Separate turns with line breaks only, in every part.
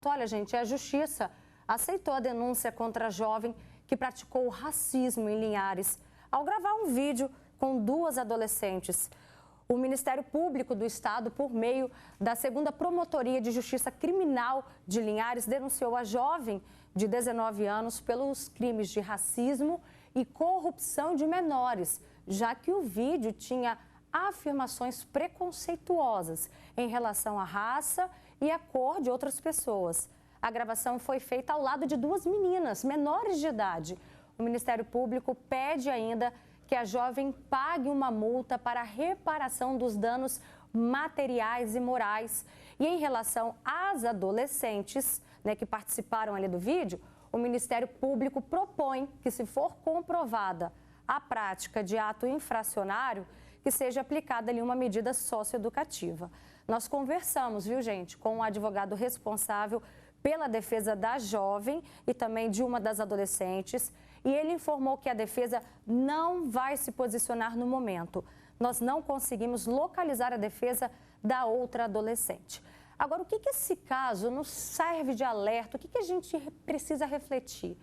Olha, gente, a Justiça aceitou a denúncia contra a jovem que praticou racismo em Linhares ao gravar um vídeo com duas adolescentes. O Ministério Público do Estado, por meio da 2ª Promotoria de Justiça Criminal de Linhares, denunciou a jovem de 19 anos pelos crimes de racismo e corrupção de menores, já que o vídeo tinha afirmações preconceituosas em relação à raça e à cor de outras pessoas. A gravação foi feita ao lado de duas meninas menores de idade. O Ministério Público pede ainda que a jovem pague uma multa para reparação dos danos materiais e morais. E em relação às adolescentes, que participaram ali do vídeo, o Ministério Público propõe que, se for comprovada a prática de ato infracionário, que seja aplicada ali uma medida socioeducativa. Nós conversamos, viu, gente, com o advogado responsável pela defesa da jovem e também de uma das adolescentes, e ele informou que a defesa não vai se posicionar no momento. Nós não conseguimos localizar a defesa da outra adolescente. Agora, o que esse caso nos serve de alerta? O que a gente precisa refletir?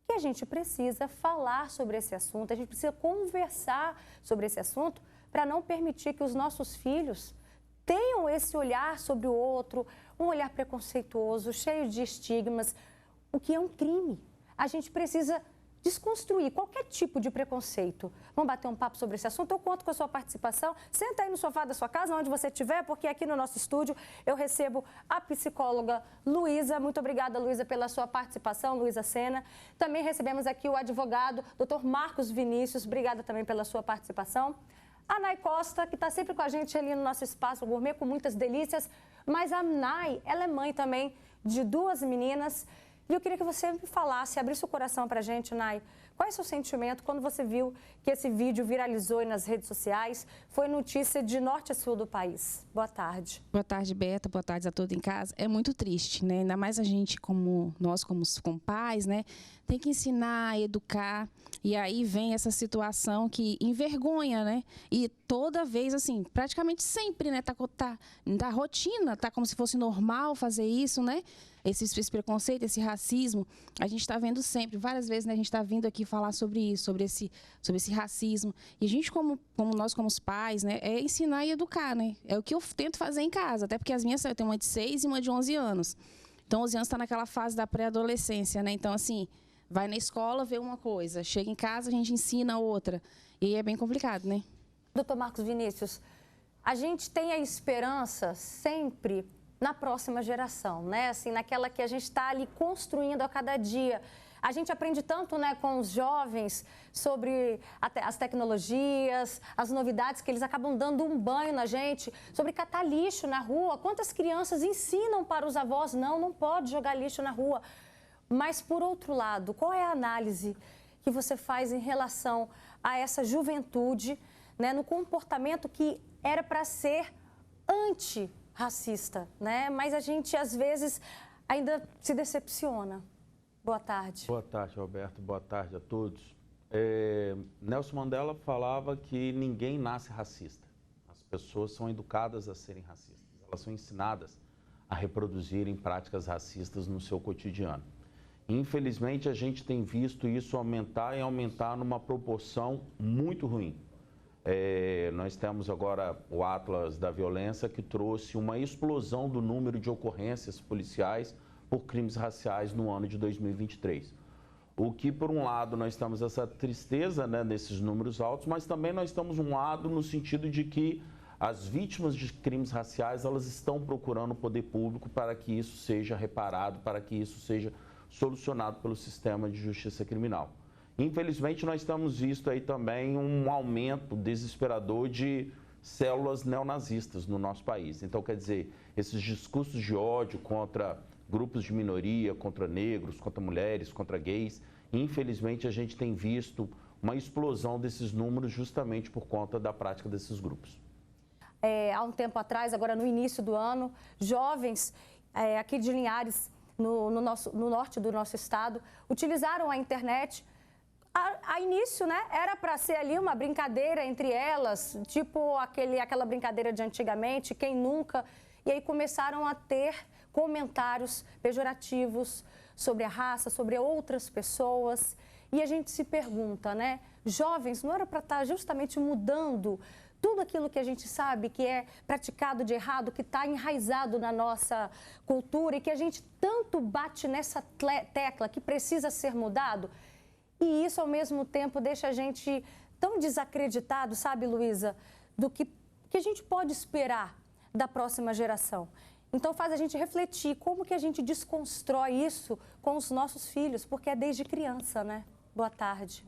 Que a gente precisa falar sobre esse assunto, a gente precisa conversar sobre esse assunto para não permitir que os nossos filhos tenham esse olhar sobre o outro, um olhar preconceituoso, cheio de estigmas, o que é um crime. A gente precisa desconstruir qualquer tipo de preconceito. Vamos bater um papo sobre esse assunto? Eu conto com a sua participação. Senta aí no sofá da sua casa, onde você estiver, porque aqui no nosso estúdio eu recebo a psicóloga Luísa. Muito obrigada, Luísa, pela sua participação, Luísa Sena. Também recebemos aqui o advogado Dr. Marcos Vinícius. Obrigada também pela sua participação. A Nay Costa, que está sempre com a gente ali no nosso espaço gourmet, com muitas delícias. Mas a Nay, ela é mãe também de duas meninas. E eu queria que você me falasse, abrisse o coração para a gente, Nay. Qual é o seu sentimento quando você viu que esse vídeo viralizou nas redes sociais? Foi notícia de norte a sul do país. Boa tarde.
Boa tarde, Beta. Boa tarde a todos em casa. É muito triste, né? Ainda mais a gente, como pais, né? Tem que ensinar, educar. E aí vem essa situação que envergonha, né? E toda vez, assim, praticamente sempre, né? Tá na rotina, tá como se fosse normal fazer isso, né? Esse preconceito, esse racismo, a gente está vendo sempre, várias vezes, né, a gente está vindo aqui falar sobre isso, sobre esse racismo. E a gente, como os pais, né, é ensinar e educar, né? É o que eu tento fazer em casa, até porque as minhas, eu tenho uma de 6 e uma de 11 anos. Então, 11 anos está naquela fase da pré-adolescência, né? Então, assim, vai na escola, vê uma coisa, chega em casa, a gente ensina outra. E aí é bem complicado, né?
Doutor Marcos Vinícius, a gente tem a esperança sempre na próxima geração, né? Assim, naquela que a gente está ali construindo a cada dia. A gente aprende tanto, né, com os jovens sobre as tecnologias, as novidades que eles acabam dando um banho na gente, sobre catar lixo na rua. Quantas crianças ensinam para os avós, não pode jogar lixo na rua. Mas, por outro lado, qual é a análise que você faz em relação a essa juventude, né, no comportamento que era para ser antirracista, né? Mas a gente, às vezes, ainda se decepciona. Boa tarde.
Boa tarde, Roberto. Boa tarde a todos. Nelson Mandela falava que ninguém nasce racista. As pessoas são educadas a serem racistas. Elas são ensinadas a reproduzirem práticas racistas no seu cotidiano. Infelizmente, a gente tem visto isso aumentar e aumentar numa proporção muito ruim. Nós temos agora o Atlas da Violência, que trouxe uma explosão do número de ocorrências policiais por crimes raciais no ano de 2023. O que, por um lado, nós temos essa tristeza, né, nesses números altos, mas também nós temos um lado no sentido de que as vítimas de crimes raciais, elas estão procurando o poder público para que isso seja reparado, para que isso seja solucionado pelo sistema de justiça criminal. Infelizmente, nós temos visto aí também um aumento desesperador de células neonazistas no nosso país. Então, quer dizer, esses discursos de ódio contra grupos de minoria, contra negros, contra mulheres, contra gays, infelizmente a gente tem visto uma explosão desses números justamente por conta da prática desses grupos.
Há um tempo atrás, agora no início do ano, jovens aqui de Linhares, no norte do nosso estado, utilizaram a internet. A início, né, era para ser ali uma brincadeira entre elas, tipo aquela brincadeira de antigamente, quem nunca. E aí começaram a ter comentários pejorativos sobre a raça, sobre outras pessoas. E a gente se pergunta, né? Jovens, não era para estar justamente mudando tudo aquilo que a gente sabe que é praticado de errado, que está enraizado na nossa cultura e que a gente tanto bate nessa tecla que precisa ser mudado? E isso, ao mesmo tempo, deixa a gente tão desacreditado, sabe, Luísa, do que a gente pode esperar da próxima geração. Então, faz a gente refletir como que a gente desconstrói isso com os nossos filhos, porque é desde criança, né? Boa tarde.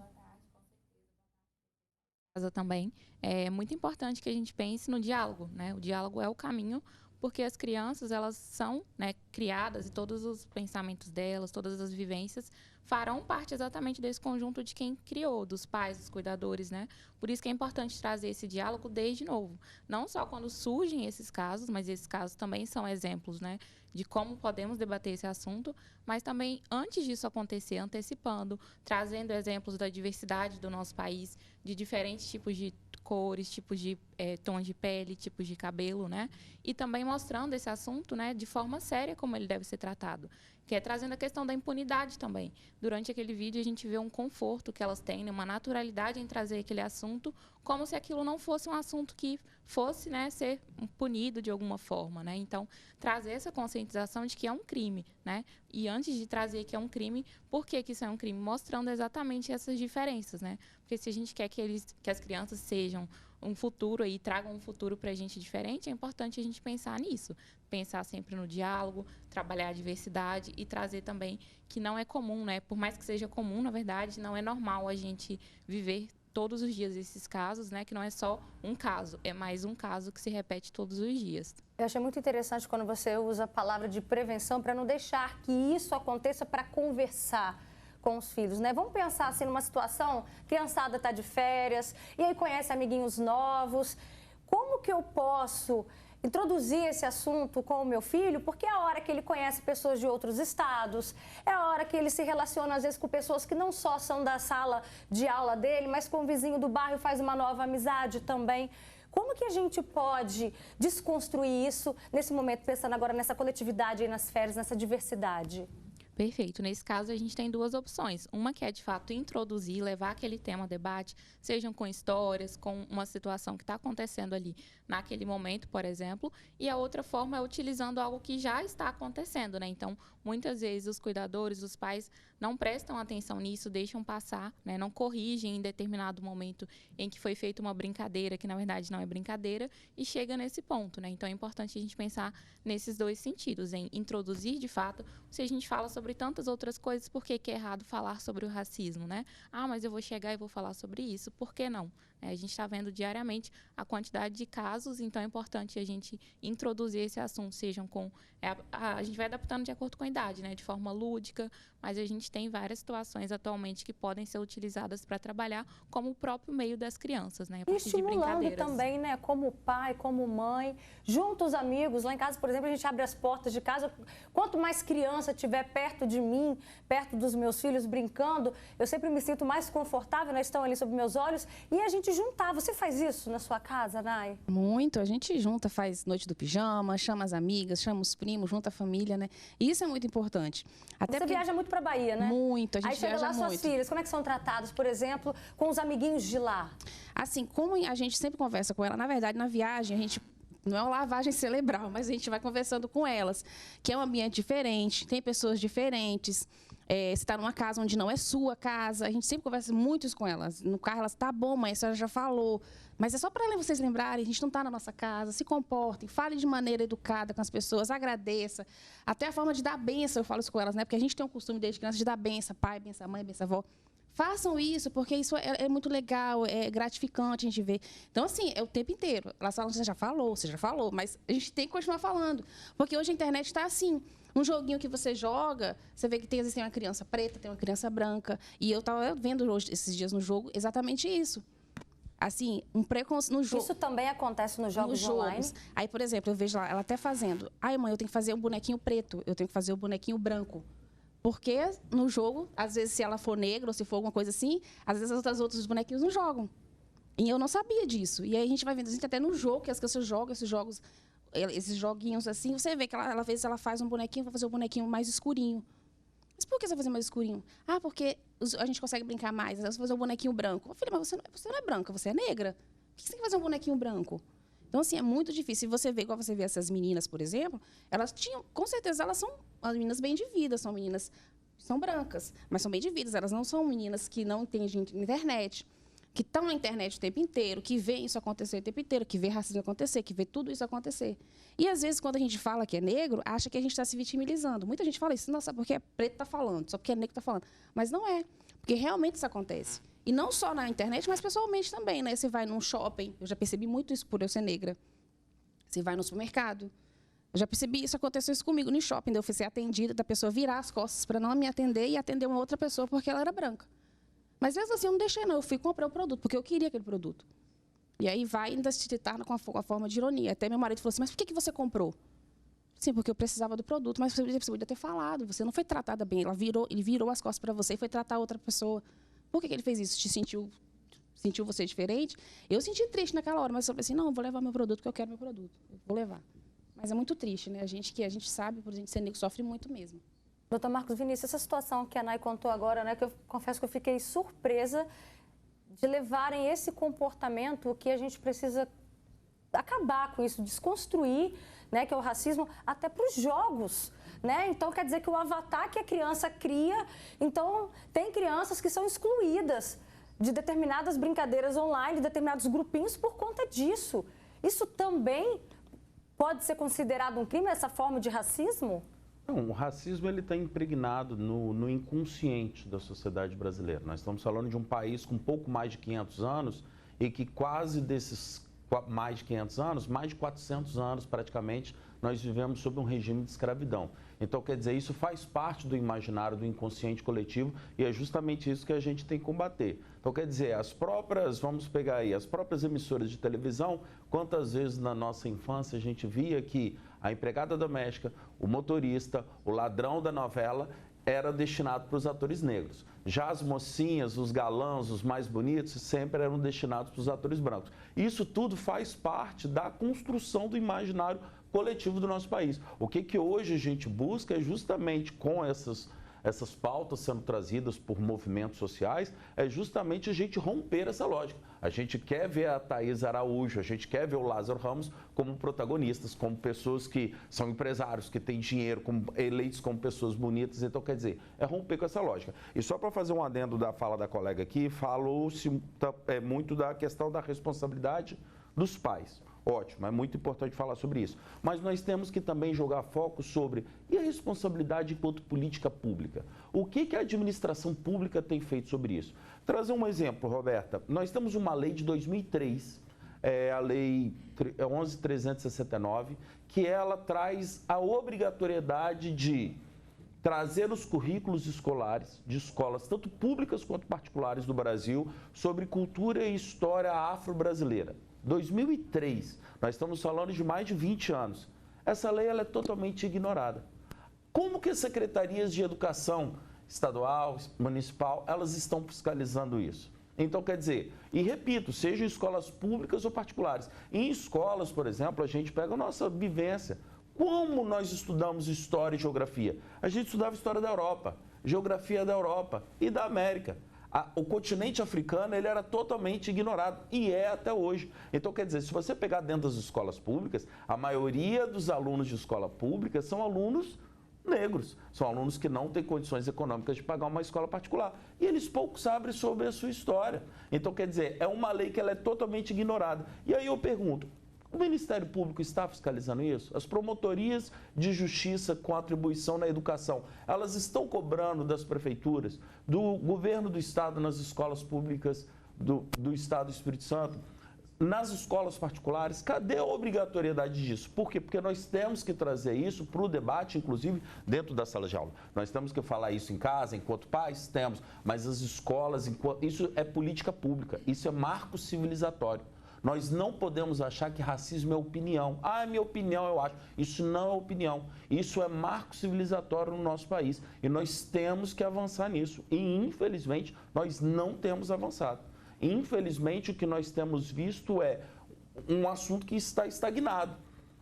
Também é muito importante que a gente pense no diálogo, né? O diálogo é o caminho, porque as crianças, elas são, né, criadas e todos os pensamentos delas, todas as vivências farão parte exatamente desse conjunto de quem criou, dos pais, dos cuidadores, né? Por isso que é importante trazer esse diálogo desde novo. Não só quando surgem esses casos, mas esses casos também são exemplos, né, de como podemos debater esse assunto, mas também antes disso acontecer, antecipando, trazendo exemplos da diversidade do nosso país, de diferentes tipos de cores, tipos de tons de pele, tipos de cabelo, né? E também mostrando esse assunto, né, de forma séria como ele deve ser tratado, que é trazendo a questão da impunidade também. Durante aquele vídeo a gente vê um conforto que elas têm, uma naturalidade em trazer aquele assunto, como se aquilo não fosse um assunto que fosse, né, ser punido de alguma forma, né? Então, trazer essa conscientização de que é um crime, né? E antes de trazer que é um crime, por que isso é um crime? Mostrando exatamente essas diferenças, né? Porque se a gente quer que as crianças sejam um futuro e tragam um futuro para a gente diferente, é importante a gente pensar nisso. Pensar sempre no diálogo, trabalhar a diversidade e trazer também que não é comum, né? Por mais que seja comum, na verdade, não é normal a gente viver todos os dias esses casos, né? Que não é só um caso, é mais um caso que se repete todos os dias.
Eu achei muito interessante quando você usa a palavra de prevenção para não deixar que isso aconteça, para conversar com os filhos, né? Vamos pensar assim numa situação, a criançada está de férias e aí conhece amiguinhos novos. Como que eu posso introduzir esse assunto com o meu filho? Porque é a hora que ele conhece pessoas de outros estados, é a hora que ele se relaciona às vezes com pessoas que não só são da sala de aula dele, mas com o vizinho do bairro faz uma nova amizade também. Como que a gente pode desconstruir isso nesse momento, pensando agora nessa coletividade aí nas férias, nessa diversidade?
Perfeito. Nesse caso, a gente tem duas opções. Uma que é, de fato, introduzir, levar aquele tema a debate, sejam com histórias, com uma situação que está acontecendo ali naquele momento, por exemplo. E a outra forma é utilizando algo que já está acontecendo, né? Então, muitas vezes, os cuidadores, os pais não prestam atenção nisso, deixam passar, né? Não corrigem em determinado momento em que foi feita uma brincadeira, que, na verdade, não é brincadeira, e chega nesse ponto, né? Então, é importante a gente pensar nesses dois sentidos, em introduzir, de fato, se a gente fala sobre tantas outras coisas, por que é errado falar sobre o racismo, né? Ah, mas eu vou chegar e vou falar sobre isso, por que não? A gente está vendo diariamente a quantidade de casos, então é importante a gente introduzir esse assunto, sejam com... a gente vai adaptando de acordo com a idade, né? De forma lúdica, mas a gente tem várias situações atualmente que podem ser utilizadas para trabalhar como o próprio meio das crianças, né? A partir de brincadeiras.
Também, né? Como pai, como mãe, junto os amigos. Lá em casa, por exemplo, a gente abre as portas de casa. Quanto mais criança tiver perto de mim, perto dos meus filhos, brincando, eu sempre me sinto mais confortável, né? Estão ali sob meus olhos. E a gente juntar. Você faz isso na sua casa, Nay?
Muito. A gente junta, faz noite do pijama, chama as amigas, chama os primos, junta a família, né? E isso é muito importante. Até
Você viaja muito para a Bahia, né?
Muito, a gente
aí chega
viaja
lá
muito.
Suas filhas, como é que são tratadas, por exemplo, com os amiguinhos de lá?
Assim, como a gente sempre conversa com ela, na verdade, na viagem, a gente... Não é uma lavagem cerebral, mas a gente vai conversando com elas, que é um ambiente diferente, tem pessoas diferentes. Você está numa casa onde não é sua casa, a gente sempre conversa muito com elas. No carro, elas, tá bom, mãe, a senhora já falou. Mas é só para vocês lembrarem, a gente não está na nossa casa, se comportem, fale de maneira educada com as pessoas, agradeça. Até a forma de dar benção, eu falo isso com elas, né? Porque a gente tem um costume desde criança de dar benção, pai, benção mãe, benção avó. Façam isso, porque isso é muito legal, é gratificante a gente ver. Então, assim, é o tempo inteiro. Elas falam, você já falou, mas a gente tem que continuar falando. Porque hoje a internet está assim. Um joguinho que você joga, você vê que às vezes tem uma criança preta, tem uma criança branca. E eu estava vendo hoje, esses dias no jogo, exatamente isso. Assim, um preconceito no jogo.
Isso também acontece nos jogos online?
Aí, por exemplo, eu vejo lá, ela até fazendo. Ai, mãe, eu tenho que fazer um bonequinho preto, eu tenho que fazer um bonequinho branco. Porque no jogo, às vezes, se ela for negra ou se for alguma coisa assim, às vezes os outros bonequinhos não jogam. E eu não sabia disso. E aí a gente vai vendo, a gente até no jogo, que as crianças jogam esses jogos esses joguinhos assim, você vê que às vezes ela faz um bonequinho, vai fazer um bonequinho mais escurinho. Mas por que você vai fazer mais escurinho? Ah, porque a gente consegue brincar mais. Você vai fazer um bonequinho branco. Filha, mas você não é branca, você é negra. Por que você tem que fazer um bonequinho branco? Então, assim, é muito difícil. E você vê, igual você vê essas meninas, por exemplo, elas tinham, com certeza, elas são as meninas bem de vida, são meninas, são brancas, mas são bem de vida. Elas não são meninas que não entendem internet, que estão na internet o tempo inteiro, que veem isso acontecer o tempo inteiro, que vê racismo acontecer, que vê tudo isso acontecer. E, às vezes, quando a gente fala que é negro, acha que a gente está se vitimizando. Muita gente fala isso, não, sabe porque é preto está falando, só porque é negro está falando. Mas não é, porque realmente isso acontece. E não só na internet, mas pessoalmente também, né? Você vai num shopping, eu já percebi muito isso por eu ser negra. Você vai no supermercado, eu já percebi isso, aconteceu isso comigo no shopping, eu fui ser atendida, da pessoa virar as costas para não me atender e atender uma outra pessoa porque ela era branca. Mas mesmo assim eu não deixei não, eu fui comprar o produto, porque eu queria aquele produto. E aí vai ainda se citar com a forma de ironia. Até meu marido falou assim, mas por que você comprou? Sim, porque eu precisava do produto, mas você podia ter falado, você não foi tratada bem, ele virou as costas para você e foi tratar outra pessoa. Por que ele fez isso? Sentiu você diferente? Eu senti triste naquela hora, mas eu falei assim, não, eu vou levar meu produto, porque eu quero meu produto. Eu vou levar. Mas é muito triste, né? A gente sabe, por a gente ser negro, sofre muito mesmo.
Doutor Marcos Vinícius, essa situação que a Nay contou agora, né, que eu confesso que eu fiquei surpresa de levarem esse comportamento que a gente precisa acabar com isso, desconstruir, né, que é o racismo, até para os jogos. Né? Então, quer dizer que o avatar que a criança cria, então, tem crianças que são excluídas de determinadas brincadeiras online, de determinados grupinhos por conta disso. Isso também pode ser considerado um crime, essa forma de racismo?
Não, o racismo está impregnado no inconsciente da sociedade brasileira. Nós estamos falando de um país com pouco mais de 500 anos e que quase desses mais de 500 anos, mais de 400 anos praticamente, nós vivemos sob um regime de escravidão. Então, quer dizer, isso faz parte do imaginário, do inconsciente coletivo e é justamente isso que a gente tem que combater. Então, quer dizer, vamos pegar aí, as próprias emissoras de televisão, quantas vezes na nossa infância a gente via que a empregada doméstica, o motorista, o ladrão da novela era destinado para os atores negros. Já as mocinhas, os galãs, os mais bonitos, sempre eram destinados para os atores brancos. Isso tudo faz parte da construção do imaginário coletivo do nosso país. O que hoje a gente busca é justamente com essas pautas sendo trazidas por movimentos sociais, é justamente a gente romper essa lógica. A gente quer ver a Thaís Araújo, a gente quer ver o Lázaro Ramos como protagonistas, como pessoas que são empresários, que têm dinheiro, eleitos como pessoas bonitas. Então, quer dizer, é romper com essa lógica. E só para fazer um adendo da fala da colega aqui, falou-se muito da questão da responsabilidade dos pais. Ótimo, é muito importante falar sobre isso. Mas nós temos que também jogar foco sobre e a responsabilidade enquanto política pública. O que a administração pública tem feito sobre isso? Trazer um exemplo, Roberta. Nós temos uma lei de 2003, a Lei 11.369, que ela traz a obrigatoriedade de trazer os currículos escolares de escolas, tanto públicas quanto particulares do Brasil, sobre cultura e história afro-brasileira. 2003, nós estamos falando de mais de 20 anos. Essa lei ela é totalmente ignorada. Como que as secretarias de educação estadual, municipal, elas estão fiscalizando isso? Então, quer dizer, e repito, seja em escolas públicas ou particulares. Em escolas, por exemplo, a gente pega a nossa vivência. Como nós estudamos história e geografia? A gente estudava história da Europa, geografia da Europa e da América. O continente africano ele era totalmente ignorado e é até hoje. Então, quer dizer, se você pegar dentro das escolas públicas, a maioria dos alunos de escola pública são alunos negros, são alunos que não têm condições econômicas de pagar uma escola particular. E eles pouco sabem sobre a sua história. Então, quer dizer, é uma lei que ela é totalmente ignorada. E aí eu pergunto, o Ministério Público está fiscalizando isso? As promotorias de justiça com atribuição na educação, elas estão cobrando das prefeituras, do governo do Estado nas escolas públicas do Estado do Espírito Santo, nas escolas particulares? Cadê a obrigatoriedade disso? Por quê? Porque nós temos que trazer isso para o debate, inclusive dentro da sala de aula. Nós temos que falar isso em casa, enquanto pais, temos, mas as escolas, isso é política pública, isso é marco civilizatório. Nós não podemos achar que racismo é opinião. Ah, é minha opinião, eu acho. Isso não é opinião. Isso é marco civilizatório no nosso país. E nós temos que avançar nisso. E, infelizmente, nós não temos avançado. Infelizmente, o que nós temos visto é um assunto que está estagnado.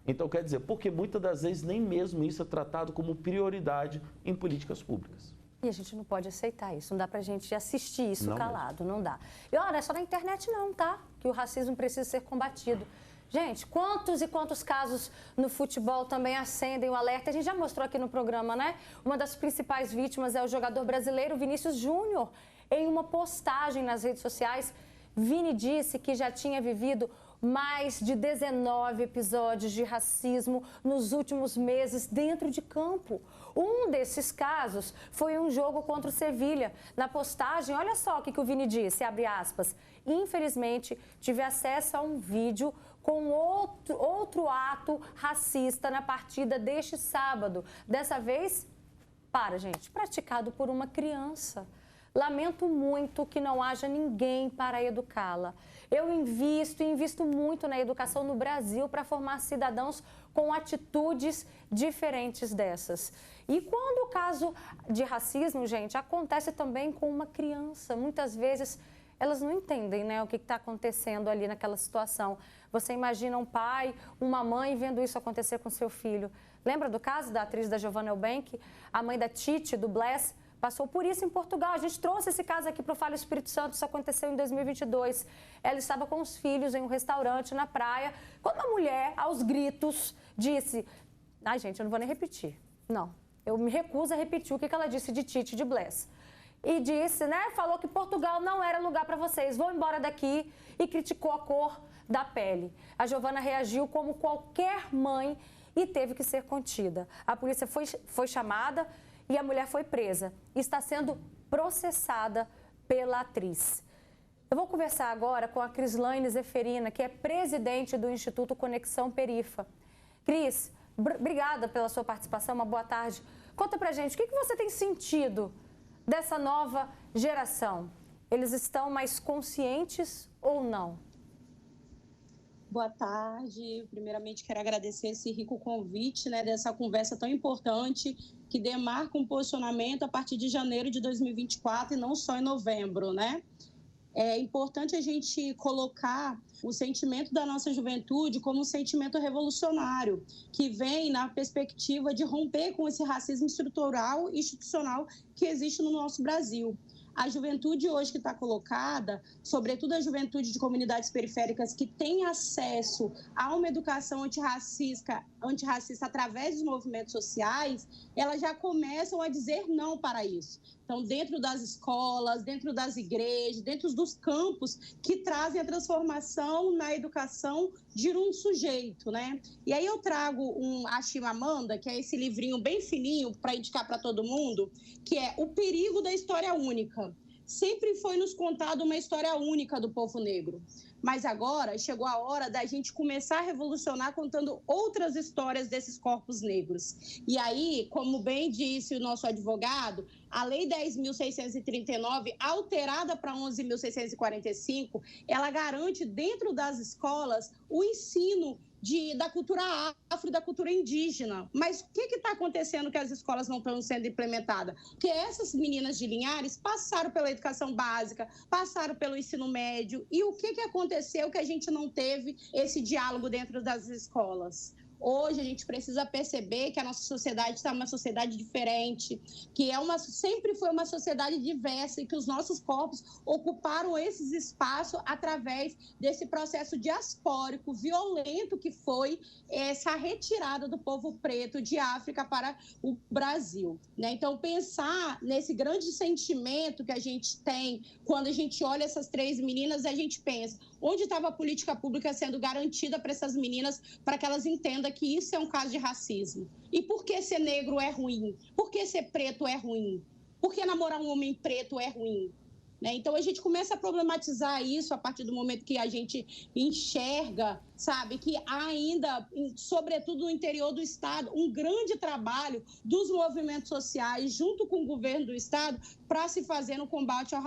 Então, quer dizer, porque muitas das vezes nem mesmo isso é tratado como prioridade em políticas públicas.
E a gente não pode aceitar isso, não dá pra gente assistir isso
Não
calado, não dá. E olha, é só na internet não, tá? Que o racismo precisa ser combatido. Gente, quantos e quantos casos no futebol também acendem o alerta? A gente já mostrou aqui no programa, né? Uma das principais vítimas é o jogador brasileiro Vinícius Júnior. Em uma postagem nas redes sociais, Vini disse que já tinha vivido mais de 19 episódios de racismo nos últimos meses dentro de campo. Um desses casos foi um jogo contra o Sevilha. Na postagem, olha só o que o Vini disse, abre aspas. Infelizmente, tive acesso a um vídeo com outro ato racista na partida deste sábado. Dessa vez, gente, praticado por uma criança. Lamento muito que não haja ninguém para educá-la. Eu invisto muito na educação no Brasil para formar cidadãos com atitudes diferentes dessas. E quando o caso de racismo, gente, acontece também com uma criança, muitas vezes elas não entendem, né, o que está acontecendo ali naquela situação. Você imagina um pai, uma mãe vendo isso acontecer com seu filho. Lembra do caso da atriz da Giovanna Eubank, a mãe da Titi, do Bless? Passou por isso em Portugal. A gente trouxe esse caso aqui para o Fala Espírito Santo, isso aconteceu em 2022. Ela estava com os filhos em um restaurante na praia, quando uma mulher, aos gritos, disse... Ai, gente, eu não vou nem repetir. Não, eu me recuso a repetir o que ela disse de Titi, de Bless. E disse, né, falou que Portugal não era lugar para vocês, vão embora daqui, e criticou a cor da pele. A Giovanna reagiu como qualquer mãe e teve que ser contida. A polícia foi chamada... E a mulher foi presa e está sendo processada pela atriz. Eu vou conversar agora com a Crislaine Zeferina, que é presidente do Instituto Conexão Perifa. Cris, obrigada pela sua participação, uma boa tarde. Conta pra gente, o que você tem sentido dessa nova geração? Eles estão mais conscientes ou não?
Boa tarde. Primeiramente, quero agradecer esse rico convite, né, dessa conversa tão importante que demarca um posicionamento a partir de janeiro de 2024 e não só em novembro, né? É importante a gente colocar o sentimento da nossa juventude como um sentimento revolucionário, que vem na perspectiva de romper com esse racismo estrutural e institucional que existe no nosso Brasil. A juventude hoje que está colocada, sobretudo a juventude de comunidades periféricas que tem acesso a uma educação antirracista através dos movimentos sociais, elas já começam a dizer não para isso. Então, dentro das escolas, dentro das igrejas, dentro dos campos que trazem a transformação na educação de um sujeito, né? E aí eu trago a Chimamanda, que é esse livrinho bem fininho para indicar para todo mundo, que é O Perigo da História Única. Sempre foi nos contado uma história única do povo negro. Mas agora chegou a hora da gente começar a revolucionar contando outras histórias desses corpos negros. E aí, como bem disse o nosso advogado, a Lei 10.639, alterada para 11.645, ela garante dentro das escolas o ensino da cultura afro e da cultura indígena. Mas o que está acontecendo que as escolas não estão sendo implementadas? Porque essas meninas de Linhares passaram pela educação básica, passaram pelo ensino médio, e o que aconteceu que a gente não teve esse diálogo dentro das escolas? Hoje a gente precisa perceber que a nossa sociedade está uma sociedade diferente, que sempre foi uma sociedade diversa e que os nossos corpos ocuparam esses espaços através desse processo diaspórico, violento que foi essa retirada do povo preto de África para o Brasil, né? Então, pensar nesse grande sentimento que a gente tem quando a gente olha essas três meninas, a gente pensa, onde estava a política pública sendo garantida para essas meninas, para que elas entendam que isso é um caso de racismo? E por que ser negro é ruim? Por que ser preto é ruim? Por que namorar um homem preto é ruim? Né? Então, a gente começa a problematizar isso a partir do momento que a gente enxerga, sabe, que há ainda, sobretudo no interior do Estado, um grande trabalho dos movimentos sociais, junto com o governo do Estado, para se fazer no combate ao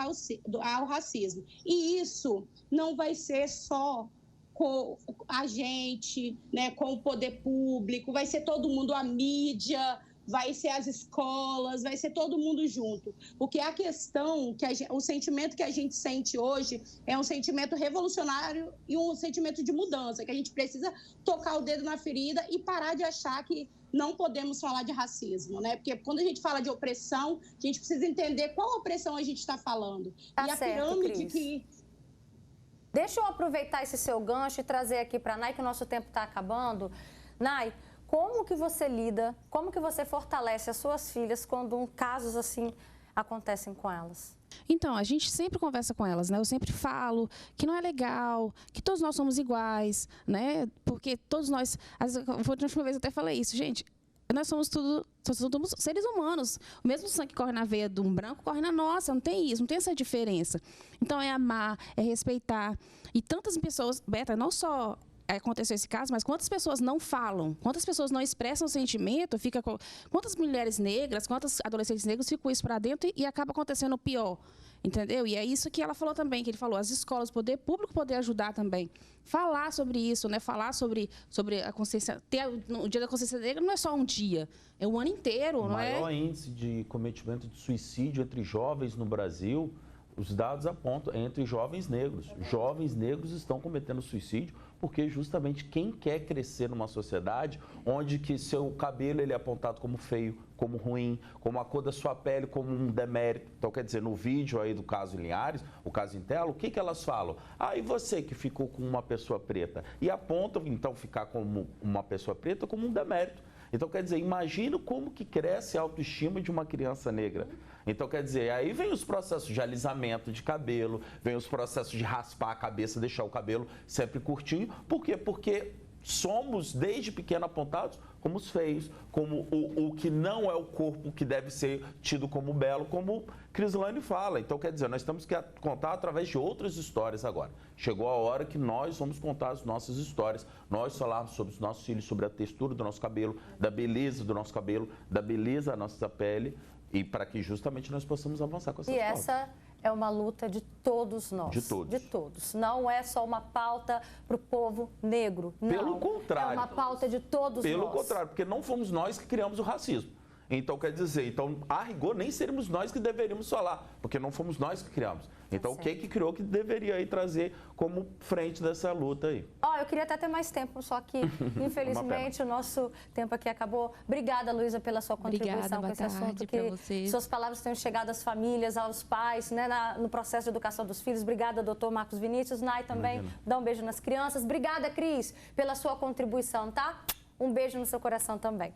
racismo. E isso não vai ser só com a gente, né, com o poder público, vai ser todo mundo, a mídia, vai ser as escolas, vai ser todo mundo junto. Porque a questão, o sentimento que a gente sente hoje é um sentimento revolucionário e um sentimento de mudança, que a gente precisa tocar o dedo na ferida e parar de achar que não podemos falar de racismo, né? Porque quando a gente fala de opressão, a gente precisa entender qual opressão a gente está falando.
Tá
e a
certo,
pirâmide
Cris.
que...
Deixa eu aproveitar esse seu gancho e trazer aqui para a Nay, que o nosso tempo está acabando. Nay, como que você lida, como que você fortalece as suas filhas quando casos assim acontecem com elas?
Então, a gente sempre conversa com elas, né? Eu sempre falo que não é legal, que todos nós somos iguais, né? Porque todos nós... A última vez eu até falei isso, gente. Nós somos somos seres humanos. O mesmo sangue que corre na veia de um branco corre na nossa. Não tem isso, não tem essa diferença. Então, é amar, é respeitar. E tantas pessoas... Beta, não só... aconteceu esse caso, mas quantas pessoas não falam? Quantas pessoas não expressam o sentimento? Quantas mulheres negras, quantos adolescentes negros ficam isso para dentro e acaba acontecendo o pior? Entendeu? E é isso que ela falou também, que ele falou, as escolas, o poder público poder ajudar também. Falar sobre isso, né? Falar sobre a consciência. O Dia da Consciência Negra não é só um dia, é o ano inteiro, não é?
O maior índice de cometimento de suicídio entre jovens no Brasil, os dados apontam, entre jovens negros. Jovens negros estão cometendo suicídio porque justamente quem quer crescer numa sociedade onde que seu cabelo ele é apontado como feio, como ruim, como a cor da sua pele como um demérito. Então, quer dizer, no vídeo aí do caso Linhares, o caso Intelo, o que elas falam? Ah, e você que ficou com uma pessoa preta? E apontam, então, ficar como uma pessoa preta como um demérito. Então, quer dizer, imagina como que cresce a autoestima de uma criança negra. Então, quer dizer, aí vem os processos de alisamento de cabelo, vem os processos de raspar a cabeça, deixar o cabelo sempre curtinho. Por quê? Porque somos, desde pequeno, apontados como os feios, como o que não é o corpo que deve ser tido como belo, como Crislane fala. Então, quer dizer, nós temos que contar através de outras histórias agora. Chegou a hora que nós vamos contar as nossas histórias, nós falarmos sobre os nossos filhos, sobre a textura do nosso cabelo, da beleza do nosso cabelo, da beleza da nossa pele, e para que justamente nós possamos avançar com essas pautas.
Essa é uma luta de todos nós.
De todos.
De todos. Não é só uma pauta para o povo negro. Não.
Pelo contrário.
É uma pauta de todos nós.
Pelo contrário, porque não fomos nós que criamos o racismo. Então, quer dizer, a rigor, nem seríamos nós que deveríamos falar, porque não fomos nós que criamos. Então, quem que criou que deveria aí trazer como frente dessa luta aí?
Eu queria até ter mais tempo, só que, infelizmente, o nosso tempo aqui acabou. Obrigada, Luísa, pela sua contribuição com esse assunto. Que suas palavras tenham chegado às famílias, aos pais, né, no processo de educação dos filhos. Obrigada, doutor Marcos Vinícius. Nay também, dá um beijo nas crianças. Obrigada, Cris, pela sua contribuição, tá? Um beijo no seu coração também.